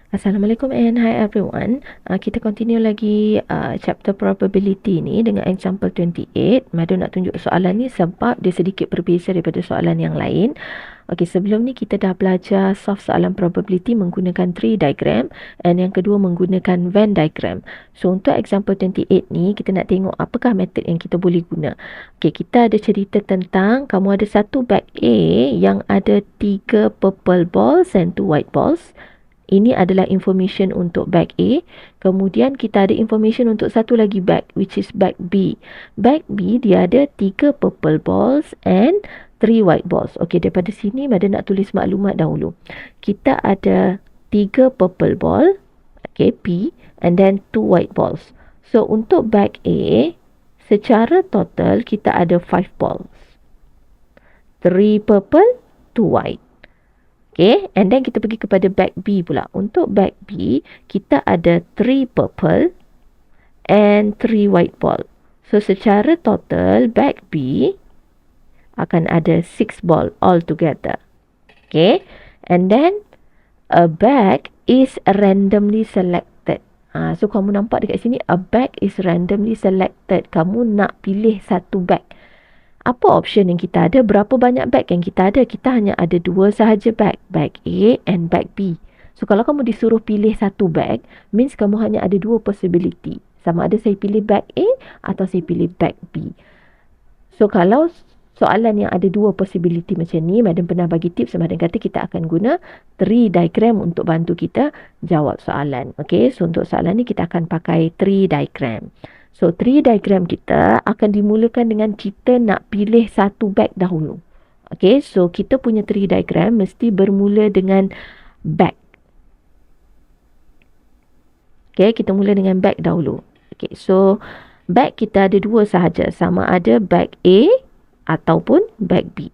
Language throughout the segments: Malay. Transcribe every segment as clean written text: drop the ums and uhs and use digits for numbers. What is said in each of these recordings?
Assalamualaikum and hi everyone. Kita continue lagi chapter probability ni dengan example 28. Madu nak tunjuk soalan ni sebab dia sedikit berbeza daripada soalan yang lain. Okey, sebelum ni kita dah belajar solve soalan probability menggunakan tree diagram and yang kedua menggunakan Venn diagram. So untuk example 28 ni kita nak tengok apakah method yang kita boleh guna. Okey, kita ada cerita tentang kamu ada satu bag A yang ada 3 purple balls and 2 white balls. Ini adalah information untuk bag A. Kemudian kita ada information untuk satu lagi bag, which is bag B. Bag B dia ada 3 purple balls and 3 white balls. Okey, daripada sini Mada nak tulis maklumat dahulu. Kita ada 3 purple ball, okay, P, and then 2 white balls. So untuk bag A, secara total kita ada 5 balls. 3 purple, 2 white. Okay, and then kita pergi kepada bag B pula. Untuk bag B, kita ada 3 purple and 3 white ball. So, secara total, bag B akan ada 6 ball altogether. Okay, and then a bag is randomly selected. So, kamu nampak dekat sini, a bag is randomly selected. Kamu nak pilih satu bag. Apa option yang kita ada? Berapa banyak bag yang kita ada? Kita hanya ada 2 sahaja bag. Bag A and bag B. So, kalau kamu disuruh pilih satu bag, means kamu hanya ada 2 possibility. Sama ada saya pilih bag A atau saya pilih bag B. So, kalau soalan yang ada 2 possibility macam ni, Madam pernah bagi tips, Madam kata kita akan guna tree diagram untuk bantu kita jawab soalan. Okay, so untuk soalan ni kita akan pakai tree diagram. So, tree diagram kita akan dimulakan dengan kita nak pilih satu bag dahulu. Okay, so kita punya tree diagram mesti bermula dengan bag. Okay, kita mula dengan bag dahulu. Okay, so bag kita ada 2 sahaja. Sama ada bag A ataupun bag B.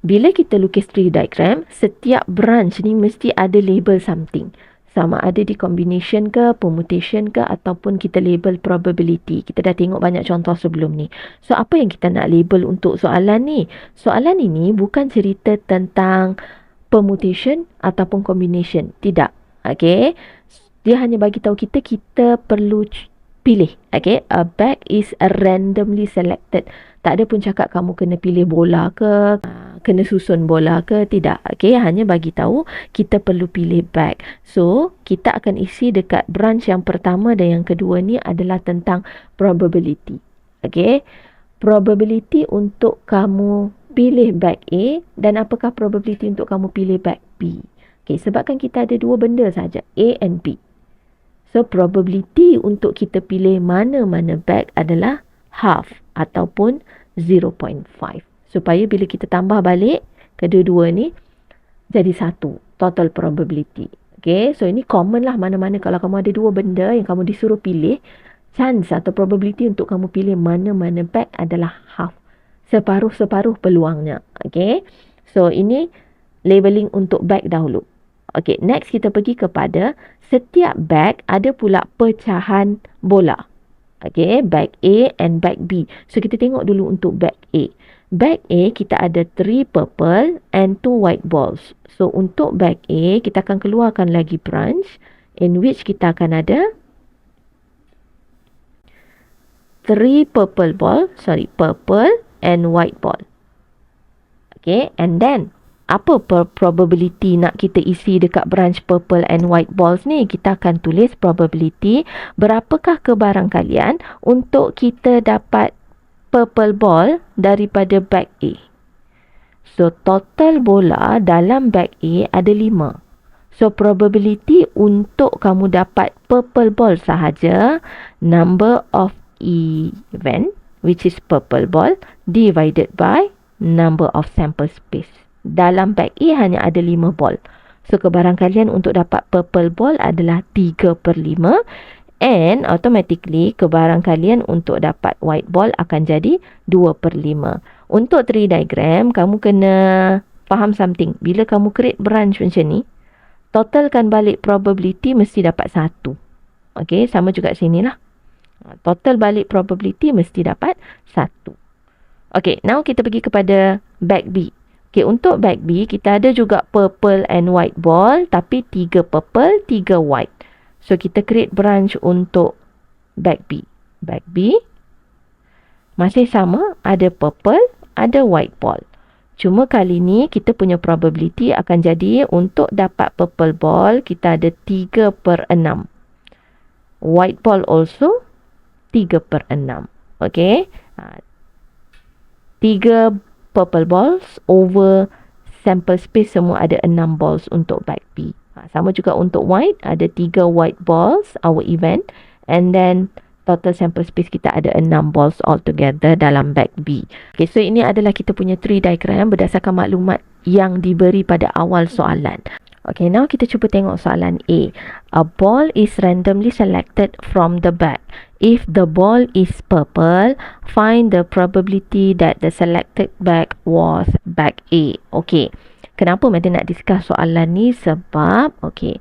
Bila kita lukis tree diagram, setiap branch ni mesti ada label something. Sama ada di combination ke, permutation ke, ataupun kita label probability. Kita dah tengok banyak contoh sebelum ni. So, apa yang kita nak label untuk soalan ni? Soalan ini bukan cerita tentang permutation ataupun combination. Tidak. Okay. Dia hanya bagi tahu kita perlu pilih. Okay. A bag is randomly selected. Tak ada pun cakap kamu kena pilih bola ke, kena susun bola ke, tidak. Okay, hanya bagi tahu kita perlu pilih bag. So, kita akan isi dekat branch yang pertama dan yang kedua ni adalah tentang probability. Okay, probability untuk kamu pilih bag A dan apakah probability untuk kamu pilih bag B. Okay, sebabkan kita ada 2 benda saja, A and B. So, probability untuk kita pilih mana-mana bag adalah half ataupun 0.5. Supaya bila kita tambah balik kedua-dua ni jadi 1 total probability. Okay, so ini common lah mana-mana kalau kamu ada 2 benda yang kamu disuruh pilih, chance atau probability untuk kamu pilih mana-mana bag adalah half. Separuh-separuh peluangnya. Okay, so ini labeling untuk bag dahulu. Okay, next kita pergi kepada setiap bag ada pula pecahan bola. Okay, bag A and bag B. So, kita tengok dulu untuk bag A. Bag A, kita ada 3 purple and 2 white balls. So, untuk bag A, kita akan keluarkan lagi branch in which kita akan ada 3 purple and white ball. Okay, and then apa probability nak kita isi dekat branch purple and white balls ni? Kita akan tulis probability berapakah kebarangkalian untuk kita dapat purple ball daripada bag A. So, total bola dalam bag A ada 5. So, probability untuk kamu dapat purple ball sahaja, number of event, which is purple ball, divided by number of sample space. Dalam bag A hanya ada 5 ball. So, kebarangkalian untuk dapat purple ball adalah 3/5. And automatically, kebarangkalian untuk dapat white ball akan jadi 2/5. Untuk tree diagram, kamu kena faham something. Bila kamu create branch macam ni, totalkan balik probability mesti dapat 1. Okay, sama juga sini lah. Total balik probability mesti dapat 1. Okay, now kita pergi kepada bag B. Okay, untuk back B, kita ada juga purple and white ball, tapi 3 purple, 3 white. So, kita create branch untuk back B. Back B, masih sama, ada purple, ada white ball. Cuma kali ni, kita punya probability akan jadi untuk dapat purple ball, kita ada 3/6. White ball also, 3/6. Okay. 3 purple balls over sample space semua ada 6 balls untuk back B. Sama juga untuk white, ada 3 white balls, our event. And then total sample space kita ada 6 balls altogether dalam back B. Okay, so ini adalah kita punya tree diagram berdasarkan maklumat yang diberi pada awal soalan. Okay, now kita cuba tengok soalan A. A ball is randomly selected from the bag. If the ball is purple, find the probability that the selected bag was bag A. Okay, kenapa Madam nak discuss soalan ni? Sebab, okay,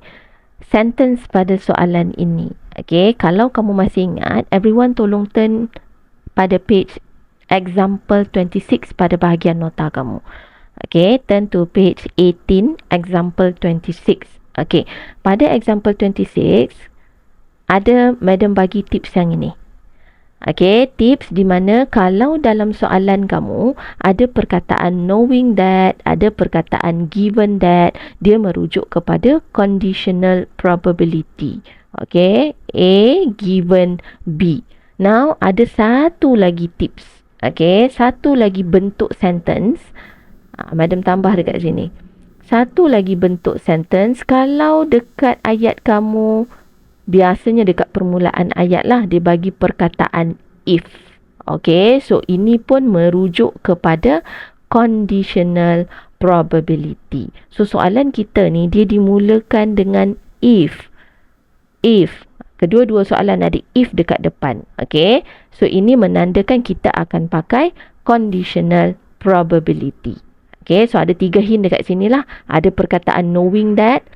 sentence pada soalan ini. Okay, kalau kamu masih ingat, everyone tolong turn pada page example 26 pada bahagian nota kamu. Okay, turn to page 18, example 26. Okay, pada example 26, ada Madam bagi tips yang ini. Okay, tips di mana kalau dalam soalan kamu ada perkataan knowing that, ada perkataan given that, dia merujuk kepada conditional probability. Okay, A given B. Now, ada satu lagi tips. Okay, satu lagi bentuk sentence. Madam tambah dekat sini. Satu lagi bentuk sentence, kalau dekat ayat kamu, biasanya dekat permulaan ayat lah, dia bagi perkataan if. Okay, so ini pun merujuk kepada conditional probability. So soalan kita ni, dia dimulakan dengan if. If. Kedua-dua soalan ada if dekat depan. Okay, so ini menandakan kita akan pakai conditional probability. Okay, so ada 3 hint dekat sini lah. Ada perkataan knowing that,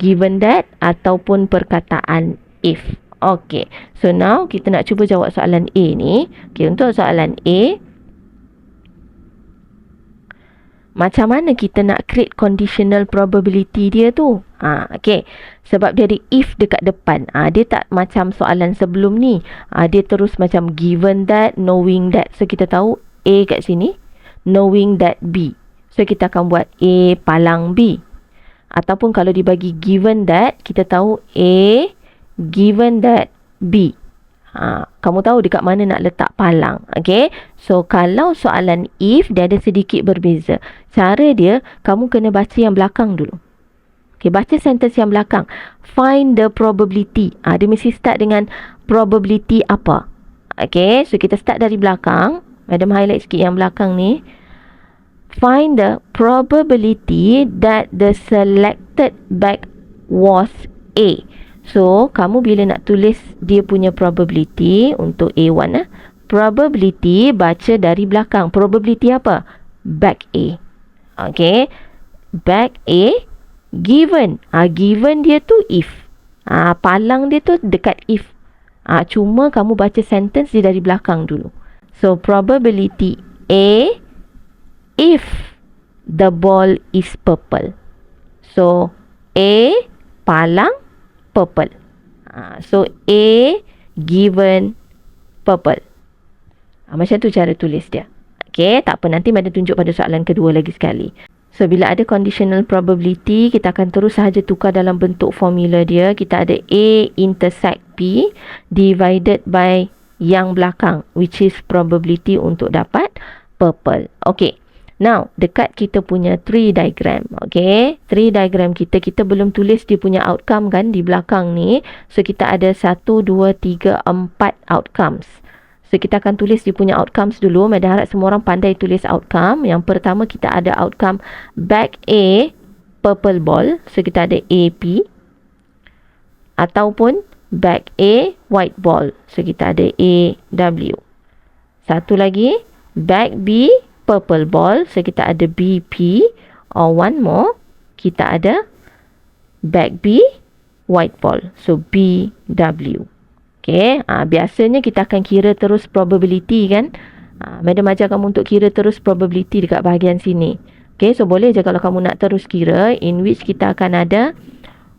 given that, ataupun perkataan if. Okay, so now kita nak cuba jawab soalan A ni. Okay, untuk soalan A, macam mana kita nak create conditional probability dia tu? Okay, sebab dia ada if dekat depan. Dia tak macam soalan sebelum ni. Dia terus macam given that, knowing that. So kita tahu A kat sini, knowing that B. So, kita akan buat A palang B. Ataupun kalau dibagi given that, kita tahu A given that B. Kamu tahu dekat mana nak letak palang. Okay. So, kalau soalan if, dia ada sedikit berbeza. Cara dia, kamu kena baca yang belakang dulu. Okay, baca sentence yang belakang. Find the probability. Dia mesti start dengan probability apa. Okay. So, kita start dari belakang. Madam highlight sikit yang belakang ni. Find the probability that the selected bag was A. So, kamu bila nak tulis dia punya probability untuk A1, probability baca dari belakang. Probability apa? Bag A. Okay. Bag A given. Given dia tu if. Palang dia tu dekat if. Cuma kamu baca sentence dia dari belakang dulu. So, probability A if the ball is purple. So, A palang purple. So, A given purple. Macam tu cara tulis dia. Okay, tak apa. Nanti Madam tunjuk pada soalan kedua lagi sekali. So, bila ada conditional probability, kita akan terus sahaja tukar dalam bentuk formula dia. Kita ada A intersect B divided by yang belakang, which is probability untuk dapat purple. Okay. Now, dekat kita punya tree diagram. Okay. Tree diagram kita belum tulis dia punya outcome kan di belakang ni. So, kita ada 1, 2, 3, 4 outcomes. So, kita akan tulis dia punya outcomes dulu. Madam harap semua orang pandai tulis outcome. Yang pertama, kita ada outcome bag A, purple ball. So, kita ada AP. Ataupun bag A, white ball. So, kita ada AW. Satu lagi, bag B, purple ball. So, kita ada BP. Or one more, kita ada bag B, white ball. So, BW. Okay. Biasanya kita akan kira terus probability kan. Madam ajar kamu untuk kira terus probability dekat bahagian sini. Okay, so boleh je kalau kamu nak terus kira, in which kita akan ada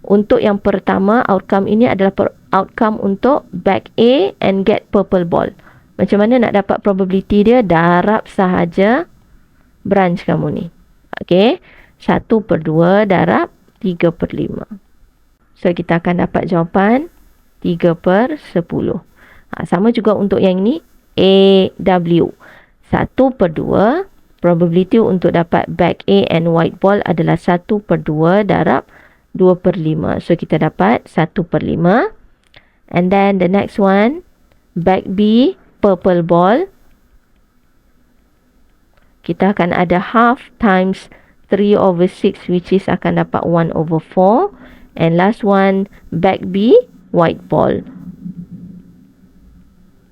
untuk yang pertama, outcome ini adalah outcome untuk back A and get purple ball. Macam mana nak dapat probability dia? Darab sahaja branch kamu ni. Okay, 1/2 darab 3/5. So kita akan dapat jawapan 3/10. Sama juga untuk yang ini, AW. 1/2 probability untuk dapat back A and white ball adalah 1/2 darab 2/5. So kita dapat 1/5. And then the next one, back B, purple ball. Kita akan ada half times 3/6, which is akan dapat 1/4. And last one, back B, white ball.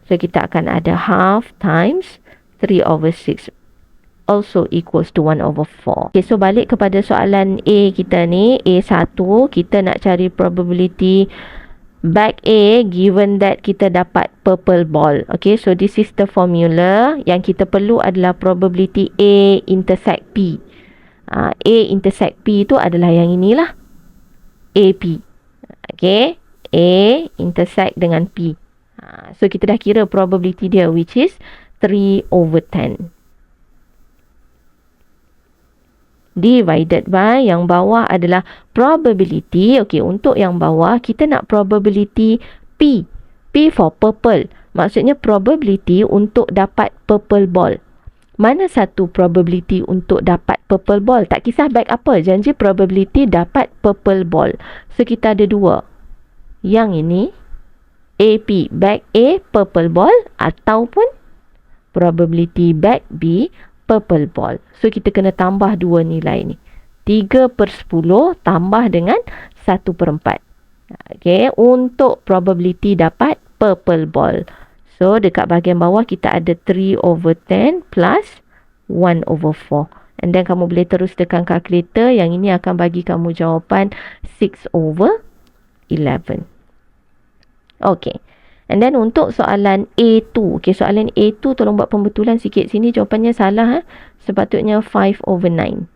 So kita akan ada half times 3/6, also equals to 1/4. Okay, so balik kepada soalan A kita ni, A1, kita nak cari probability back A given that kita dapat purple ball. Okay, so this is the formula. Yang kita perlu adalah probability A intersect P. A intersect P tu adalah yang inilah, AP. Okay, A intersect dengan P. So kita dah kira probability dia, which is 3/10. Divided by yang bawah adalah probability. Okay, untuk yang bawah kita nak probability P. P for purple. Maksudnya probability untuk dapat purple ball. Mana satu probability untuk dapat purple ball? Tak kisah back apa, janji probability dapat purple ball. So kita ada dua. Yang ini AP, back A, purple ball, ataupun probability back B, purple ball. So kita kena tambah dua nilai ni. 3/10 tambah dengan 1/4. Okay, untuk probability dapat purple ball. So dekat bahagian bawah kita ada 3/10 plus 1/4. And then kamu boleh terus tekan kalkulator. Yang ini akan bagi kamu jawapan 6/11. Okay. And then untuk soalan A2. Okay, soalan A2 tolong buat pembetulan sikit sini. Jawapannya salah. Sepatutnya 5/9.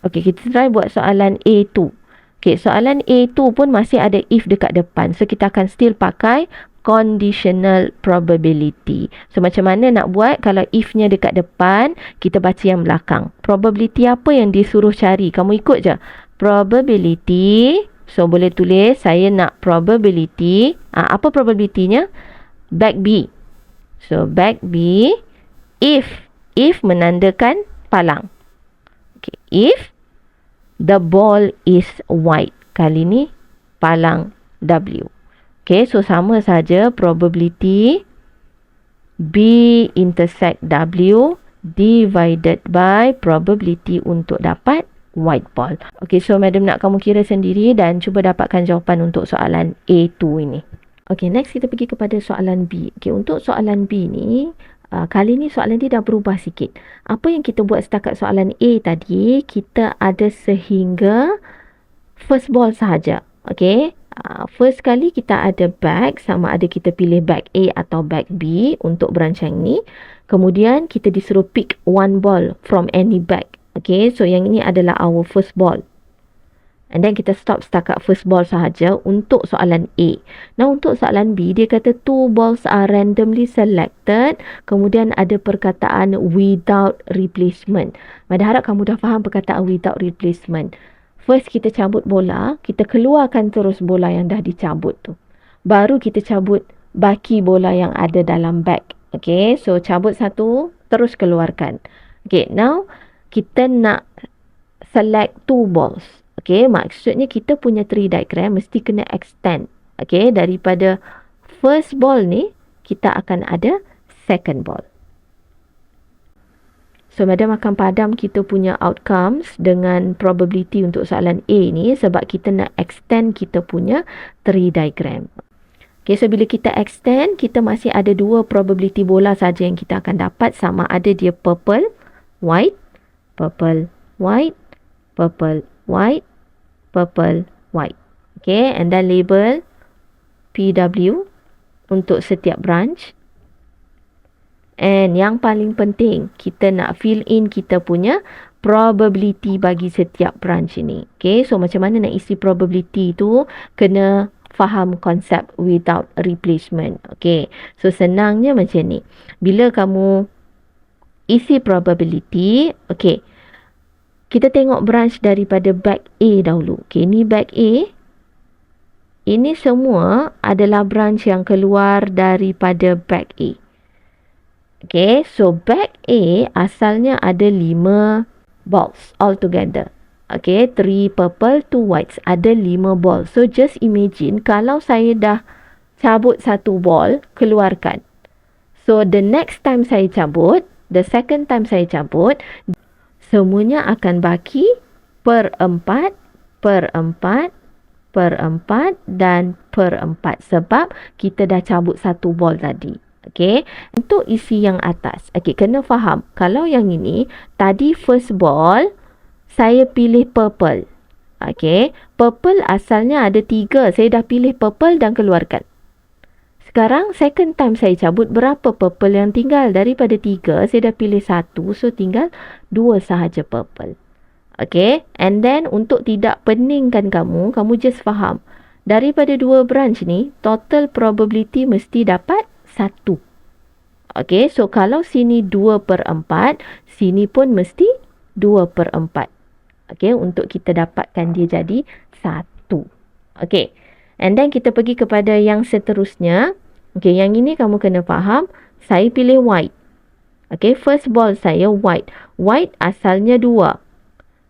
Okay, kita try buat soalan A2. Okay, soalan A2 pun masih ada if dekat depan. So kita akan still pakai conditional probability. So macam mana nak buat kalau if-nya dekat depan, kita baca yang belakang. Probability apa yang disuruh cari? Kamu ikut je. Probability. So boleh tulis saya nak probability. Apa probability-nya? Back B. So back B if menandakan palang. Okay, if the ball is white. Kali ni palang W. Okay, so sama saja probability B intersect W divided by probability untuk dapat white ball. Okay, so madam nak kamu kira sendiri dan cuba dapatkan jawapan untuk soalan A2 ini. Okay, next kita pergi kepada soalan B. Okay, untuk soalan B ni, kali ni soalan dia dah berubah sikit. Apa yang kita buat setakat soalan A tadi, kita ada sehingga first ball sahaja. Okay, first kali kita ada back, sama ada kita pilih back A atau back B untuk berancang ni. Kemudian kita disuruh pick one ball from any back. Okay, so yang ini adalah our first ball. And then kita stop setakat first ball sahaja untuk soalan A. Now untuk soalan B, dia kata two balls are randomly selected. Kemudian ada perkataan without replacement. Mada harap kamu dah faham perkataan without replacement. First kita cabut bola, kita keluarkan terus bola yang dah dicabut tu. Baru kita cabut baki bola yang ada dalam bag. Okay, so cabut satu, terus keluarkan. Okay, now kita nak select two balls. Okay, maksudnya kita punya tree diagram mesti kena extend. Okay, daripada first ball ni, kita akan ada second ball. So, madam akan padam kita punya outcomes dengan probability untuk soalan A ni sebab kita nak extend kita punya tree diagram. Okay, so bila kita extend, kita masih ada dua probability bola saja yang kita akan dapat, sama ada dia purple, white, purple, white, purple, white, purple, white. Okay, and then label PW untuk setiap branch. And yang paling penting, kita nak fill in kita punya probability bagi setiap branch ini. Okay, so macam mana nak isi probability tu, kena faham konsep without replacement. Okay, so senangnya macam ni. Bila kamu isi probability, okay, kita tengok branch daripada back A dahulu. Okay, ni back A. Ini semua adalah branch yang keluar daripada back A. Okay, so back A asalnya ada 5 balls altogether. Okay, 3 purple, 2 whites. Ada 5 ball. So, just imagine kalau saya dah cabut satu ball, keluarkan. So, the next time saya cabut, the second time saya cabut, semuanya akan baki per 4, per 4, per 4 dan per 4. Sebab kita dah cabut satu ball tadi. Okay, untuk isi yang atas. Okay, kena faham. Kalau yang ini, tadi first ball, saya pilih purple. Okay, purple asalnya ada 3. Saya dah pilih purple dan keluarkan. Sekarang, second time saya cabut, berapa purple yang tinggal? Daripada 3, saya dah pilih 1. So, tinggal 2 sahaja purple. Okay, and then untuk tidak peningkan kamu just faham. Daripada 2 branch ni, total probability mesti dapat 1. Okay, so kalau sini 2 per 4, sini pun mesti 2 per 4. Okay, untuk kita dapatkan dia jadi 1. Okay, and then kita pergi kepada yang seterusnya. Okay, yang ini kamu kena faham. Saya pilih white. Okay, first ball saya white. White asalnya 2.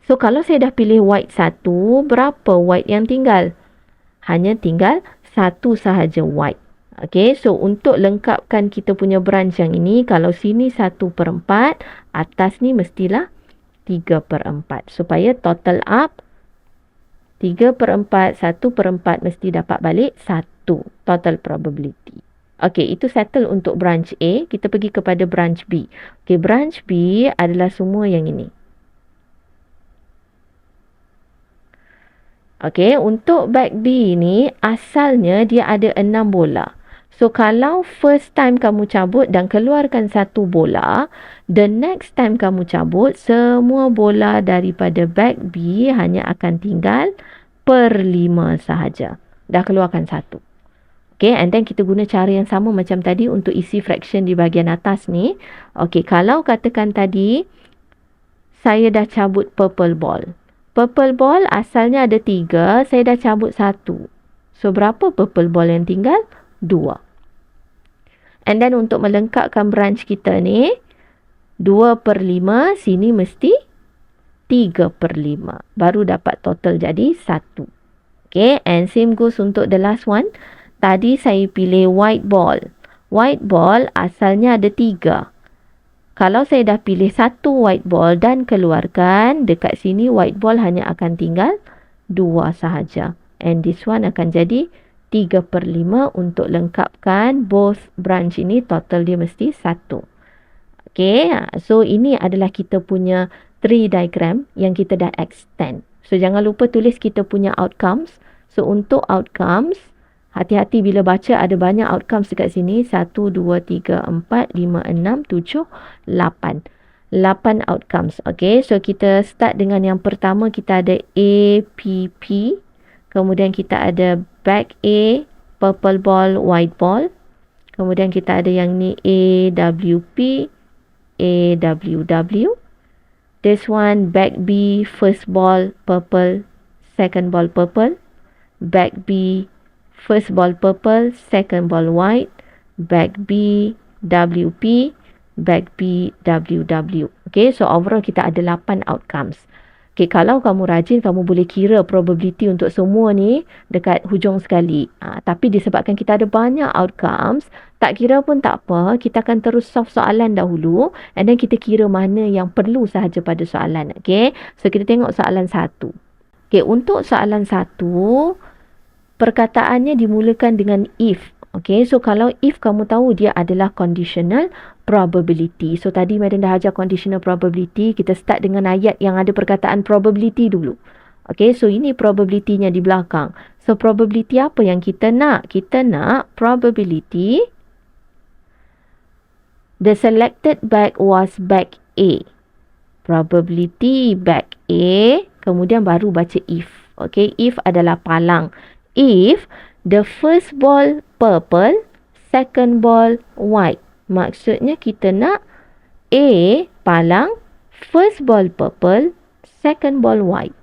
So, kalau saya dah pilih white 1, berapa white yang tinggal? Hanya tinggal 1 sahaja white. Okay, so untuk lengkapkan kita punya branch yang ini, kalau sini 1 per 4, atas ni mestilah 3 per 4. Supaya total up 3 per 4, 1 per 4 mesti dapat balik 1. Total probability. Okay, itu settle untuk branch A. Kita pergi kepada branch B. Okay, branch B adalah semua yang ini. Okay, untuk back B ni, asalnya dia ada 6 bola. So, kalau first time kamu cabut dan keluarkan 1 bola, the next time kamu cabut, semua bola daripada back B hanya akan tinggal per 5 sahaja. Dah keluarkan 1. Okay, and then kita guna cara yang sama macam tadi untuk isi fraction di bahagian atas ni. Okay, kalau katakan tadi, saya dah cabut purple ball. Purple ball asalnya ada 3, saya dah cabut 1. So, berapa purple ball yang tinggal? 2. And then untuk melengkapkan branch kita ni, 2 per 5, sini mesti 3 per 5. Baru dapat total jadi 1. Okay, and same goes untuk the last one. Tadi saya pilih white ball. White ball asalnya ada 3. Kalau saya dah pilih 1 white ball dan keluarkan, dekat sini white ball hanya akan tinggal 2 sahaja. And this one akan jadi 3 per 5 untuk lengkapkan both branch ini, total dia mesti 1. Okay, so ini adalah kita punya tree diagram yang kita dah extend. So, jangan lupa tulis kita punya outcomes. So, untuk outcomes, hati-hati bila baca ada banyak outcomes dekat sini. 1, 2, 3, 4, 5, 6, 7, 8. 8 outcomes. Okay, so kita start dengan yang pertama. Kita ada A, P, P. Kemudian kita ada back A, purple ball, white ball. Kemudian kita ada yang ni A, W, P, A, W, W. This one, back B, first ball, purple, second ball, purple. Back B, first ball, purple, second ball, white. Back B, W, P. Back B, W, W. Okay, so overall kita ada 8 outcomes. Okay, kalau kamu rajin, kamu boleh kira probability untuk semua ni dekat hujung sekali. Tapi disebabkan kita ada banyak outcomes, tak kira pun tak apa. Kita akan terus solve soalan dahulu. And then kita kira mana yang perlu sahaja pada soalan. Okay, so kita tengok soalan 1. Okay, untuk soalan 1, perkataannya dimulakan dengan if. Okay, so kalau if kamu tahu dia adalah conditional probability. So tadi Madam dah ajar conditional probability. Kita start dengan ayat yang ada perkataan probability dulu. Okay, so ini probability-nya di belakang. So probability apa yang kita nak? Kita nak probability the selected bag was bag A. probability back A, kemudian baru baca if. Okay, if adalah palang. If the first ball purple, second ball white. Maksudnya kita nak A palang, first ball purple, second ball white.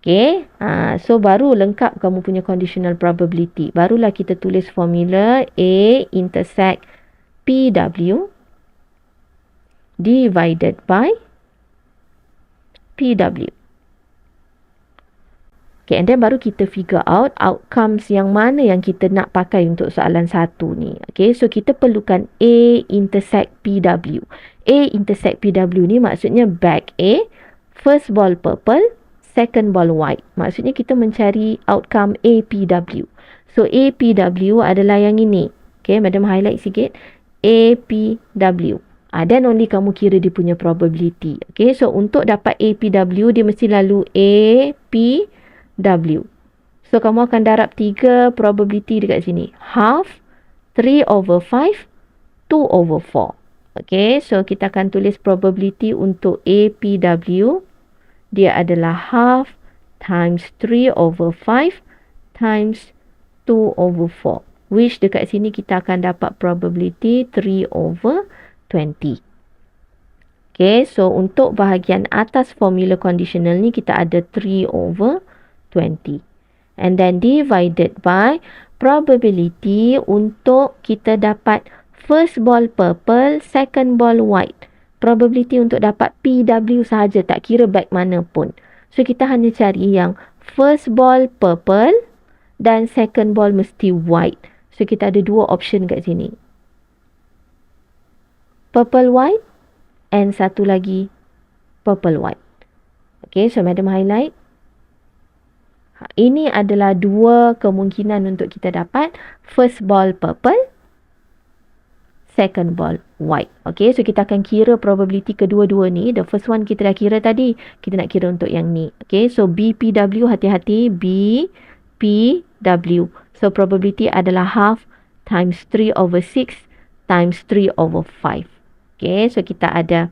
Okay, so baru lengkap kamu punya conditional probability. Barulah kita tulis formula A intersect PW divided by PW. Okay, and then baru kita figure out outcomes yang mana yang kita nak pakai untuk soalan satu ni. Okay, so kita perlukan A intersect PW. A intersect PW ni maksudnya back A, first ball purple, second ball white. Maksudnya kita mencari outcome APW. So APW adalah yang ini. Okay, madam highlight sikit. APW. Then only kamu kira dia punya probability. Okay, so untuk dapat APW dia mesti lalu APW. So kamu akan darab 3 probability dekat sini. Half, 3/5, 2/4. Okay, so kita akan tulis probability untuk APW. Dia adalah half times 3/5 times 2/4. Which dekat sini kita akan dapat probability 3/20. Okay, so untuk bahagian atas formula conditional ni kita ada 3/20. And then divided by probability untuk kita dapat first ball purple, second ball white. Probability untuk dapat PW sahaja, tak kira back mana pun. So kita hanya cari yang first ball purple dan second ball mesti white. So kita ada 2 option kat sini. Purple white and satu lagi purple white. Okay, so madam highlight. Ini adalah 2 kemungkinan untuk kita dapat first ball purple, second ball white. Okay, so kita akan kira probability kedua-dua ni. The first one kita dah kira tadi. Kita nak kira untuk yang ni. Okay, so BPW, hati-hati. BPW. So probability adalah half times 3/6 times 3/5. Okay, so kita ada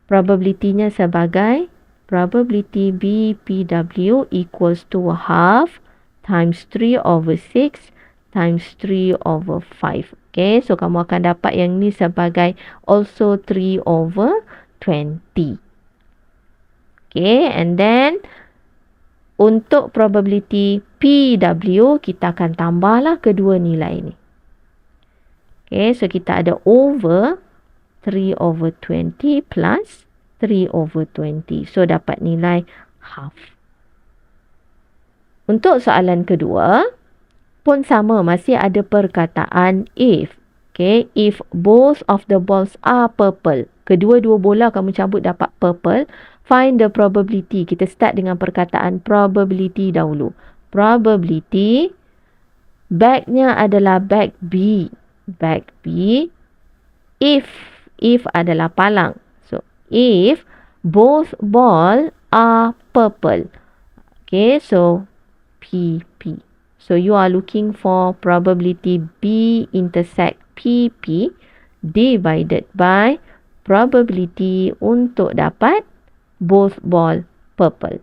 probability-nya sebagai probability BPW equals to half times 3/6 times 3/5. Okay, so kamu akan dapat yang ni sebagai also 3/20. Okay, and then untuk probability PW kita akan tambahlah kedua nilai ni. Okay, so kita ada over 3/20 plus 3/20. So dapat nilai half. Untuk soalan kedua pun sama, masih ada perkataan if. Okay, if both of the balls are purple. Kedua-dua bola kamu cabut dapat purple. Find the probability. Kita start dengan perkataan probability dahulu. Probability. Back-nya adalah back B. Back B. If adalah palang. So, if both ball are purple. Okay, so PP. So, you are looking for probability B intersect PP divided by probability untuk dapat both ball purple.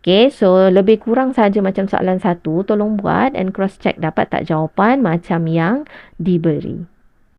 Okay, so lebih kurang saja macam soalan 1. Tolong buat and cross check dapat tak jawapan macam yang diberi.